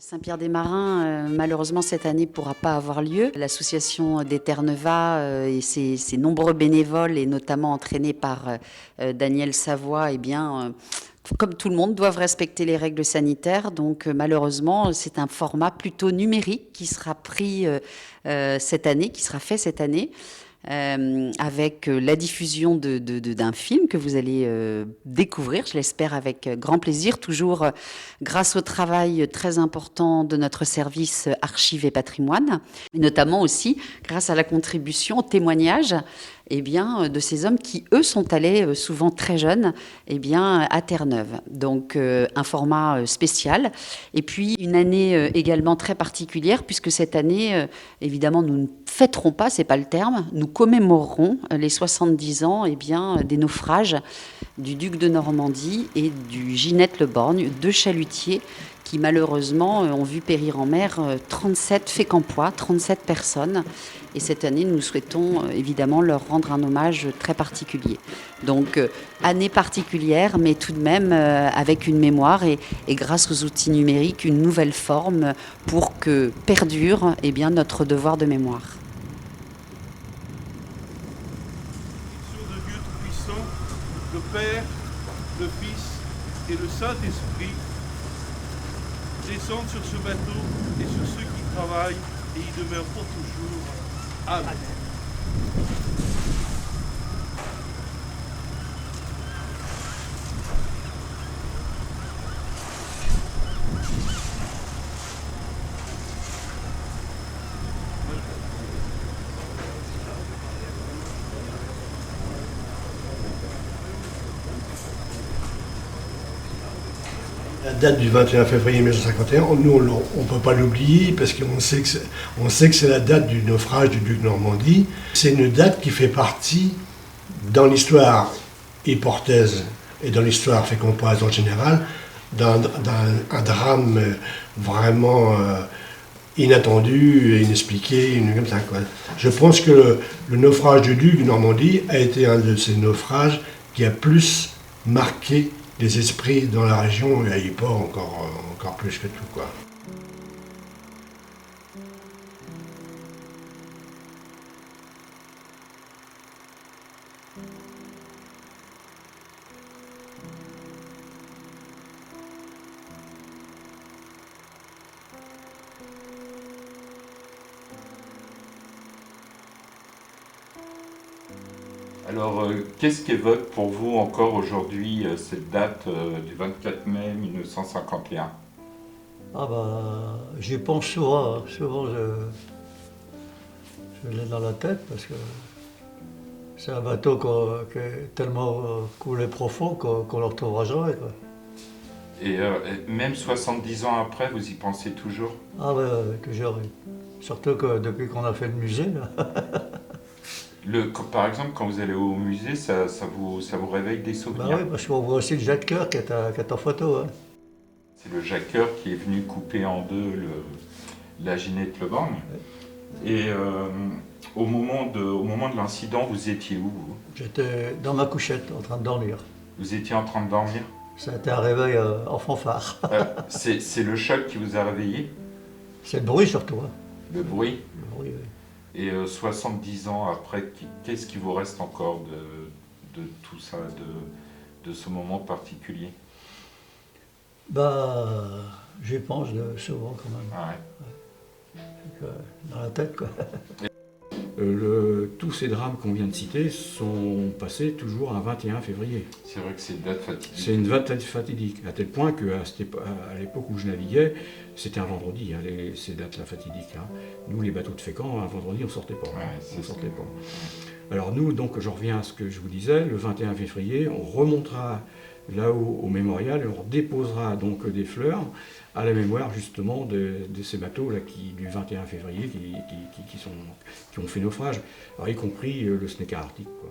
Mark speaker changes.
Speaker 1: Saint-Pierre-des-Marins, malheureusement, cette année ne pourra pas avoir lieu. L'association des Terre-Neuva et ses nombreux bénévoles, et notamment entraînés par Daniel Savoie, eh bien, comme tout le monde, doivent respecter les règles sanitaires. Donc, malheureusement, c'est un format plutôt numérique qui sera pris cette année, qui sera fait cette année. Avec la diffusion d'un film que vous allez découvrir, je l'espère avec grand plaisir, toujours grâce au travail très important de notre service Archives et Patrimoine, et notamment aussi grâce à la contribution, au témoignage eh bien, de ces hommes qui, eux, sont allés souvent très jeunes eh bien, à Terre-Neuve. Donc, un format spécial. Et puis, une année également très particulière, puisque cette année, évidemment, nous ne fêterons pas, c'est pas le terme, nous commémorerons les 70 ans eh bien, des naufrages du duc de Normandie et du Ginette Le Borgne, deux chalutiers qui malheureusement ont vu périr en mer 37 Fécampois, 37 personnes. Et cette année, nous souhaitons évidemment leur rendre un hommage très particulier. Donc, année particulière, mais tout de même avec une mémoire et grâce aux outils numériques, une nouvelle forme pour que perdure eh bien, notre devoir de mémoire.
Speaker 2: De Dieu Tout-Puissant, le Père, le Fils et le Saint-Esprit descendent sur ce bateau et sur ceux qui travaillent et y demeurent pour toujours. Amen.
Speaker 3: La date du 21 février 1951, nous on ne peut pas l'oublier parce qu'on sait que c'est la date du naufrage du duc de Normandie. C'est une date qui fait partie dans l'histoire hyportaise et dans l'histoire fécampoise en général d'un drame vraiment inattendu et inexpliqué, comme ça, quoi. Je pense que le naufrage du duc de Normandie a été un de ces naufrages qui a plus marqué les esprits dans la région et à Yport encore plus que tout, quoi.
Speaker 4: Alors, qu'est-ce qu'évoque pour vous encore aujourd'hui cette date du 24 mai 1951?
Speaker 5: Ah bah, j'y pense souvent, souvent je l'ai dans la tête parce que c'est un bateau qui est tellement coulé profond qu'on ne le retrouvera jamais, quoi.
Speaker 4: Et même 70 ans après, vous y pensez toujours?
Speaker 5: Ah ouais, toujours. Surtout que depuis qu'on a fait le musée, là.
Speaker 4: Par exemple, quand vous allez au musée, ça vous réveille des souvenirs?
Speaker 5: Bah oui, parce qu'on voit aussi le Jacques Coeur qui est en photo, hein.
Speaker 4: C'est le Jacques Coeur qui est venu couper en deux la Ginette Le Borgne. Et au moment de l'incident, vous étiez où, vous?
Speaker 5: J'étais dans ma couchette, en train de dormir.
Speaker 4: Vous étiez en train de dormir?
Speaker 5: Ça a été un réveil en fanfare.
Speaker 4: C'est le choc qui vous a réveillé?
Speaker 5: C'est le bruit surtout, hein.
Speaker 4: Le bruit?
Speaker 5: Le bruit, oui.
Speaker 4: Et 70 ans après, qu'est-ce qui vous reste encore de tout ça, de ce moment particulier?
Speaker 5: Bah, j'y pense souvent quand même.
Speaker 4: Ah ouais.
Speaker 5: Dans la tête, quoi.
Speaker 6: Tous ces drames qu'on vient de citer sont passés toujours un 21 février.
Speaker 4: C'est vrai que c'est une date fatidique.
Speaker 6: C'est une date fatidique, à tel point qu'à l'époque où je naviguais, c'était un vendredi, hein, ces dates-là fatidiques. Hein. Nous, les bateaux de Fécamp, un vendredi, on ne sortait pas.
Speaker 4: Ouais,
Speaker 6: Sortait pas. Alors nous, donc, je reviens à ce que je vous disais, le 21 février, on remontera là-haut au mémorial et on déposera donc des fleurs à la mémoire justement de ces bateaux-là du 21 février qui ont fait naufrage, alors, y compris le Snecker Arctic, quoi.